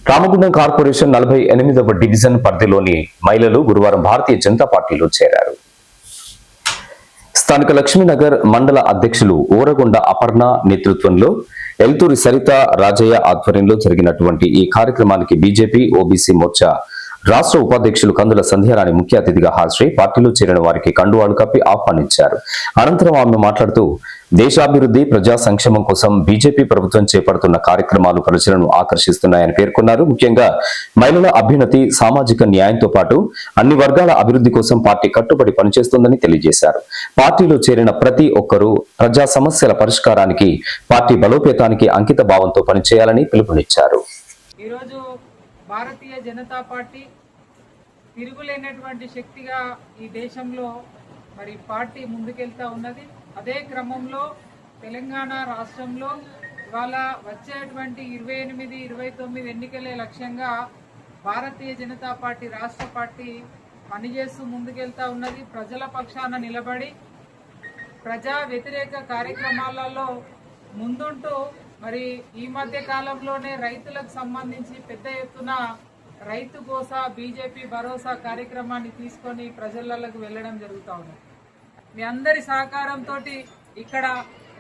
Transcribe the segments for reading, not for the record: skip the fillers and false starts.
Ramagundam corporation 48వ division పరిధిలోని మహిళలు గురువారం భారతీయ జనతా పార్టీలో చేరారు. స్థానిక లక్ష్మీనగర్ మండల అధ్యక్షులు ఊరగొండ అపర్ణ నేతృత్వంలో ఎల్తూరి సరిత రాజయ్య ఆధ్వర్యంలో జరిగినటువంటి ఈ కార్యక్రమానికి బీజేపీ ఓబీసీ మోర్చా రాష్ట్ర ఉపాధ్యక్షులు కందుల సంధ్యారాణి ముఖ్య అతిథిగా హాజరై పార్టీలో చేరిన వారికి కండువాలు కప్పి ఆహ్వానించారు. అనంతరం ఆమె మాట్లాడుతూ దేశాభివృద్ధి ప్రజా సంక్షేమం కోసం బీజేపీ ప్రభుత్వం చేపడుతున్న కార్యక్రమాలు ప్రజలను ఆకర్షిస్తున్నాయని పేర్కొన్నారు. ముఖ్యంగా మహిళల అభ్యున్నతి, సామాజిక న్యాయంతో పాటు అన్ని వర్గాల అభివృద్ధి కోసం పార్టీ కట్టుబడి పనిచేస్తుందని తెలియజేశారు. పార్టీలో చేరిన ప్రతి ఒక్కరూ ప్రజా సమస్యల పరిష్కారానికి, పార్టీ బలోపేతానికి అంకిత భావంతో పనిచేయాలని పిలుపునిచ్చారు. భారతీయ జనతా పార్టీ తిరుగులేనటువంటి శక్తిగా ఈ దేశంలో మరి పార్టీ ముందుకెళ్తా ఉన్నది. అదే క్రమంలో తెలంగాణ రాష్ట్రంలో ఇవాళ వచ్చేటువంటి 28, 29 ఎన్నికలే లక్ష్యంగా భారతీయ జనతా పార్టీ రాష్ట్ర పార్టీ పనిచేస్తూ ముందుకెళ్తా ఉన్నది. ప్రజల పక్షాన నిలబడి ప్రజా వ్యతిరేక కార్యక్రమాలలో ముందుంటూ మరి ఈ మధ్య కాలంలోనే రైతులకు సంబంధించి పెద్ద ఎత్తున రైతు భరోసా, బీజేపీ భరోసా కార్యక్రమాన్ని తీసుకొని ప్రజలకు వెళ్ళడం జరుగుతూ ఉంది. మీ అందరి సహకారంతో ఇక్కడ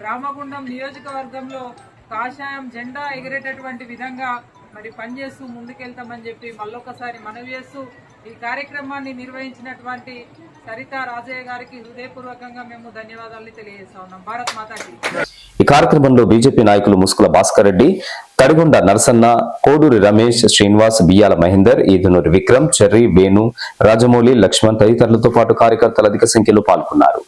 రామగుండం నియోజకవర్గంలో కాషాయం జెండా ఎగిరేటటువంటి విధంగా మరి పనిచేస్తూ ముందుకెళ్తామని చెప్పి మళ్ళొకసారి మనవి చేస్తూ ఈ కార్యక్రమాన్ని నిర్వహించినటువంటి సరిత రాజయ్య గారికి హృదయపూర్వకంగా మేము ధన్యవాదాలు తెలియజేస్తా ఉన్నాం. భారత్ మాతాకి. ఈ కార్యక్రమంలో బీజేపీ నాయకులు ముస్కుల భాస్కర్ రెడ్డి, తడిగొండ నరసన్న, కోడూరి రమేష్, శ్రీనివాస్, బియ్యాల మహేందర్, ఈదునూరి విక్రమ్, చెర్రి, వేణు, రాజమౌళి, లక్ష్మణ్ తదితరులతో పాటు కార్యకర్తలు అధిక సంఖ్యలో పాల్గొన్నారు.